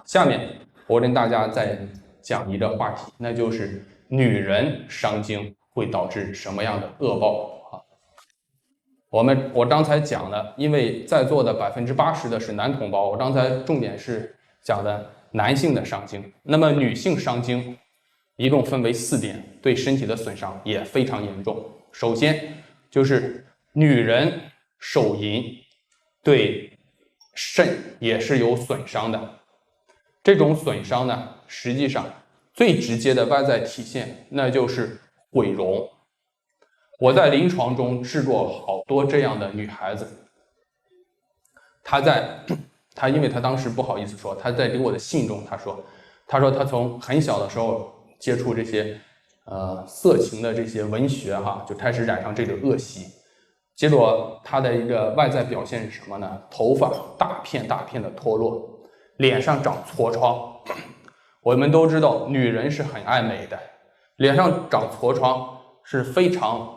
下面我跟大家再讲一个话题，那就是女人伤经会导致什么样的恶报啊？我刚才讲了，因为在座的80%的是男同胞，我刚才重点是讲的男性的伤经。那么女性伤经一共分为4点，对身体的损伤也非常严重。首先就是女人手淫对肾也是有损伤的。这种损伤呢，实际上最直接的外在体现，那就是毁容。我在临床中治过好多这样的女孩子，她因为她当时不好意思说，她在给我的信中她说她从很小的时候接触这些色情的这些文学就开始染上这个恶习，结果她的一个外在表现是什么呢？头发大片大片的脱落，脸上长痤疮。我们都知道女人是很爱美的，脸上长痤疮是非常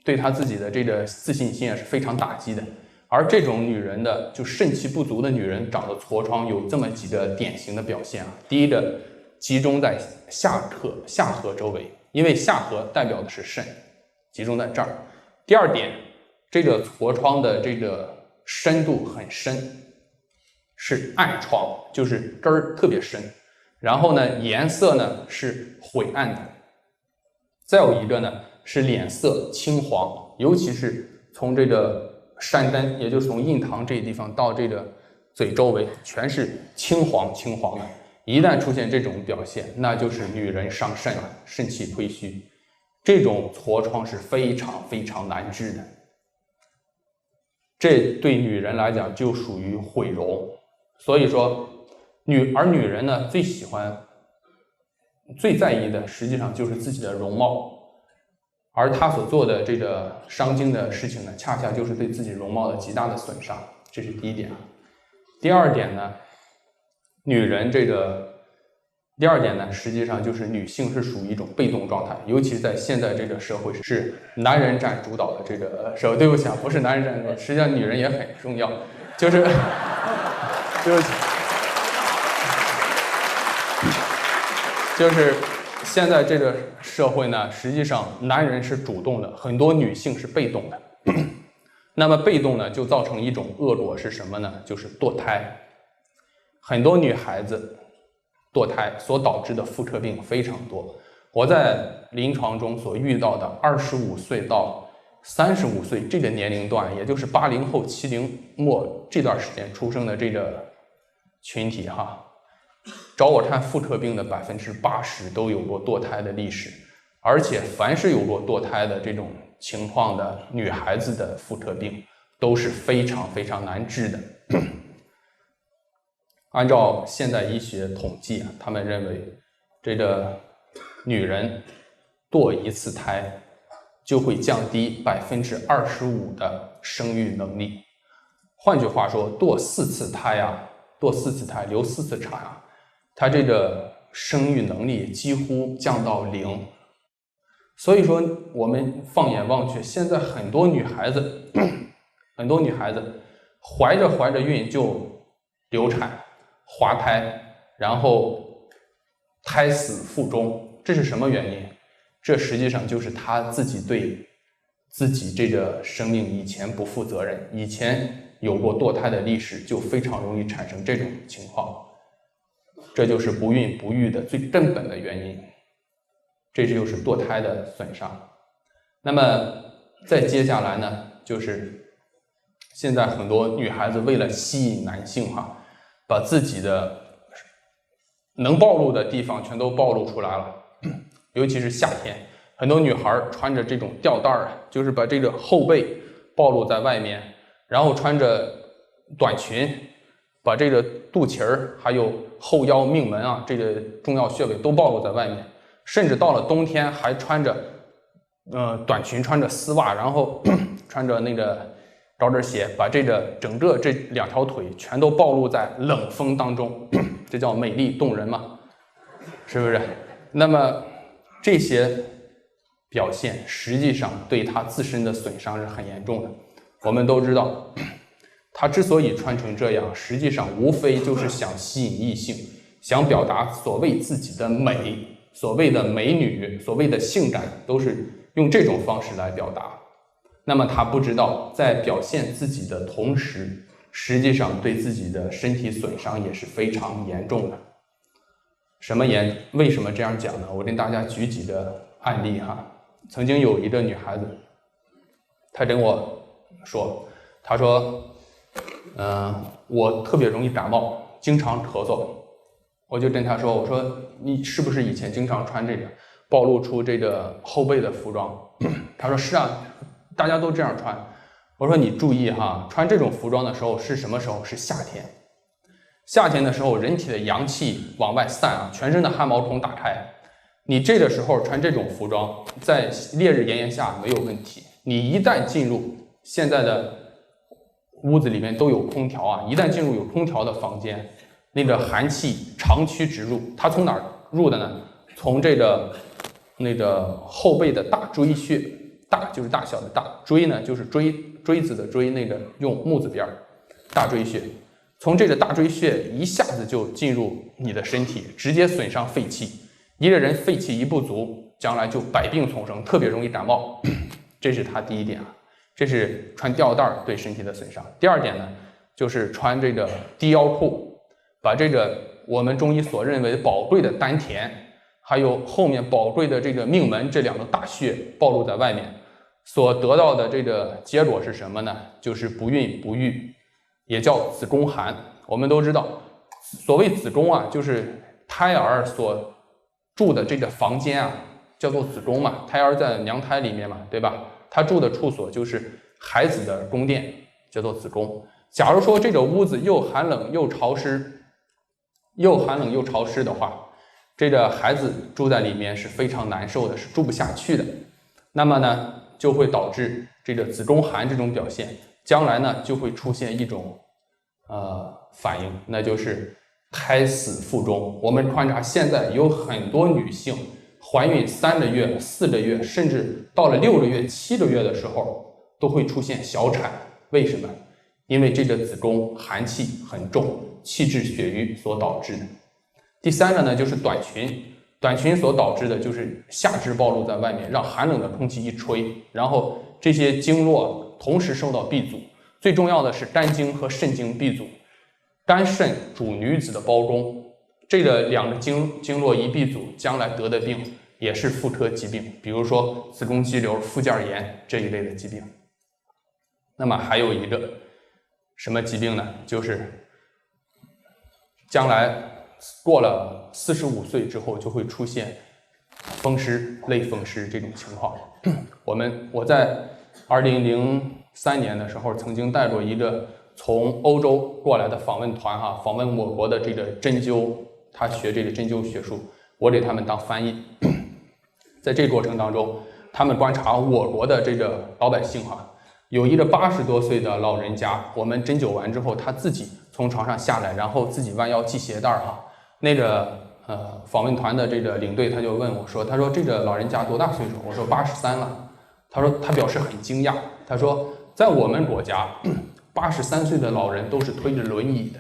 对她自己的这个自信心也是非常打击的。而这种女人的就肾气不足的女人长的痤疮有这么几个典型的表现第一个集中在下颌周围，因为下颌代表的是肾，集中在这儿。第二点，这个痤疮的这个深度很深，是暗疮，就是根儿特别深。然后呢，颜色呢是晦暗的。再有一个呢是脸色青黄，尤其是从这个山根，也就是从印堂这个地方到这个嘴周围，全是青黄的。一旦出现这种表现，那就是女人伤肾了，肾气亏虚。这种痤疮是非常非常难治的，这对女人来讲就属于毁容。所以说女人呢最在意的实际上就是自己的容貌，而她所做的这个伤经的事情呢，恰恰就是对自己容貌的极大的损伤，这是第一点。第二点呢，实际上就是女性是属于一种被动状态，尤其在现在这个社会是男人占主导的这个社会。对不起不是男人占主导，实际上女人也很重要，就是现在这个社会呢，实际上男人是主动的，很多女性是被动的。那么被动呢，就造成一种恶果是什么呢？就是堕胎。很多女孩子堕胎所导致的妇科病非常多。我在临床中所遇到的25岁到35岁这个年龄段，也就是80后70末这段时间出生的这个群体找我看妇科病的80%都有过堕胎的历史，而且凡是有过堕胎的这种情况的女孩子的妇科病都是非常非常难治的。按照现代医学统计他们认为这个女人堕一次胎就会降低25%的生育能力。换句话说，堕4次胎流4次产她这个生育能力几乎降到0。所以说我们放眼望去，现在很多女孩子怀着孕就流产滑胎，然后胎死腹中，这是什么原因？这实际上就是她自己对自己这个生命以前不负责任，以前有过堕胎的历史，就非常容易产生这种情况。这就是不孕不育的最根本的原因，这就是堕胎的损伤。那么再接下来呢，就是现在很多女孩子为了吸引男性把自己的能暴露的地方全都暴露出来了。尤其是夏天，很多女孩穿着这种吊带就是把这个后背暴露在外面，然后穿着短裙把这个肚脐还有后腰命门这个重要穴位都暴露在外面，甚至到了冬天还穿着短裙，穿着丝袜，然后穿着那个高跟鞋，把这整个这2条腿全都暴露在冷风当中，这叫美丽动人嘛，是不是？那么这些表现实际上对她自身的损伤是很严重的。我们都知道她之所以穿成这样，实际上无非就是想吸引异性，想表达所谓自己的美，所谓的美女，所谓的性感，都是用这种方式来表达。那么他不知道，在表现自己的同时，实际上对自己的身体损伤也是非常严重的。为什么这样讲呢？我跟大家举几个案例哈。曾经有一个女孩子，她跟我说，她说，我特别容易感冒，经常咳嗽。我就跟她说，我说你是不是以前经常穿这个，暴露出这个后背的服装？她说是啊，大家都这样穿。我说你注意哈，穿这种服装的时候是什么时候？是夏天。夏天的时候，人体的阳气往外散啊，全身的汗毛孔打开。你这个时候穿这种服装，在烈日炎炎下没有问题。你一旦进入现在的屋子里面都有空调啊，一旦进入有空调的房间，那个寒气长驱直入。它从哪儿入的呢？从这个后背的大椎穴，大就是大小的大，椎呢就是锥子的锥，那个用木字边，大椎穴。从这个大椎穴一下子就进入你的身体，直接损伤肺气。一个人肺气一不足，将来就百病丛生，特别容易感冒。这是他第一点啊，这是穿吊带对身体的损伤。第二点呢，就是穿这个低腰裤，把这个我们中医所认为宝贵的丹田，还有后面宝贵的这个命门这两个大穴暴露在外面，所得到的这个结果是什么呢？就是不孕不育，也叫子宫寒。我们都知道，所谓子宫啊，就是胎儿所住的这个房间啊，叫做子宫嘛，胎儿在娘胎里面嘛，对吧？他住的处所就是孩子的宫殿，叫做子宫。假如说这个屋子又寒冷又潮湿的话，这个孩子住在里面是非常难受的，是住不下去的。那么呢，就会导致这个子宫寒这种表现，将来呢就会出现一种反应，那就是胎死腹中。我们观察现在有很多女性怀孕3个月、4个月，甚至到了6个月、7个月的时候，都会出现小产。为什么？因为这个子宫寒气很重，气滞血瘀所导致的。第三个呢，就是短裙所导致的就是下肢暴露在外面，让寒冷的空气一吹，然后这些经络同时受到闭阻。最重要的是肝经和肾经闭阻。肝肾主女子的胞宫，这个两个经络一闭阻，将来得的病也是妇科疾病，比如说子宫肌瘤、附件炎这一类的疾病。那么还有一个什么疾病呢？就是将来过了45岁之后，就会出现风湿、类风湿这种情况。我在2003年的时候，曾经带过一个从欧洲过来的访问团访问我国的这个针灸，他学这个针灸学术，我给他们当翻译。在这个过程当中，他们观察我国的这个老百姓有一个80多岁的老人家，我们针灸完之后，他自己从床上下来，然后自己弯腰系鞋带那个访问团的这个领队他就问我说，他说这个老人家多大岁数？我说83了。他表示很惊讶，他说在我们国家83岁的老人都是推着轮椅的，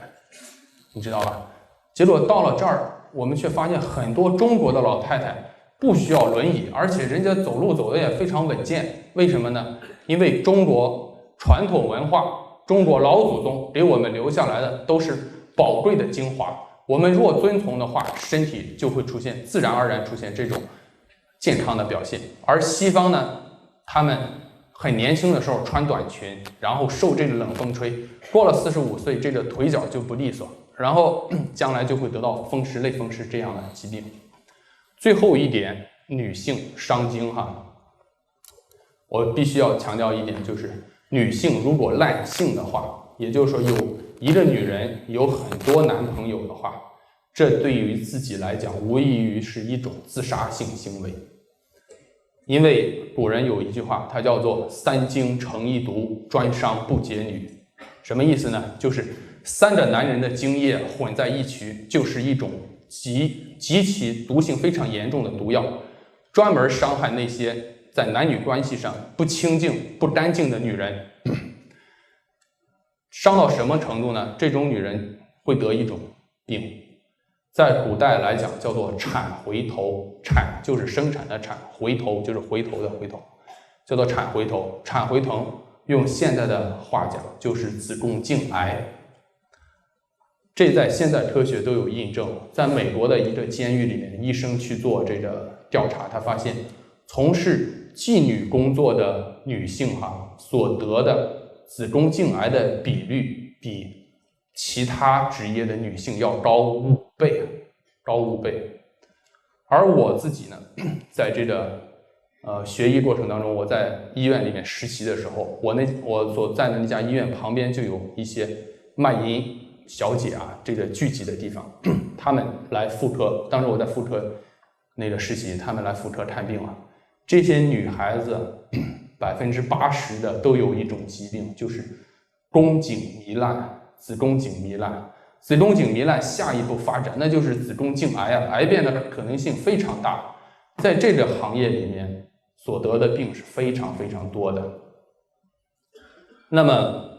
你知道吧？结果到了这儿，我们却发现很多中国的老太太不需要轮椅，而且人家走路走得也非常稳健。为什么呢？因为中国传统文化，中国老祖宗给我们留下来的都是宝贵的精华。我们若遵从的话，身体就会自然而然出现这种健康的表现。而西方呢，他们很年轻的时候穿短裙，然后受这个冷风吹，过了45岁，这个腿脚就不利索，然后将来就会得到风湿、类风湿这样的疾病。最后一点，女性伤经我必须要强调一点，就是女性如果滥性的话，也就是说有一个女人有很多男朋友的话，这对于自己来讲无异于是一种自杀性行为。因为古人有一句话，它叫做3经成一毒，专伤不解女。什么意思呢？就是3个男人的精液混在一起，就是一种极其毒性非常严重的毒药，专门伤害那些在男女关系上不清净不干净的女人。伤到什么程度呢？这种女人会得一种病，在古代来讲叫做产回头，产就是生产的产，回头就是回头的回头，叫做产回头。产回头用现在的话讲就是子宫颈癌。这在现在科学都有印证。在美国的一个监狱里面，医生去做这个调查，他发现从事妓女工作的女性所得的子宫颈癌的比率比其他职业的女性要高5倍，高5倍。而我自己呢，在这个学医过程当中，我在医院里面实习的时候，我所在的那家医院旁边就有一些卖淫小姐这个聚集的地方，他们来妇科，当时我在妇科那个实习，他们来妇科看病这些女孩子80%的都有一种疾病，就是宫颈糜烂、子宫颈糜烂。子宫颈糜烂下一步发展，那就是子宫颈癌癌变的可能性非常大。在这个行业里面所得的病是非常非常多的。那么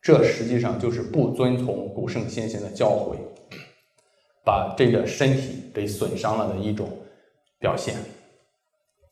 这实际上就是不遵从古圣先贤的教诲，把这个身体给损伤了的一种表现。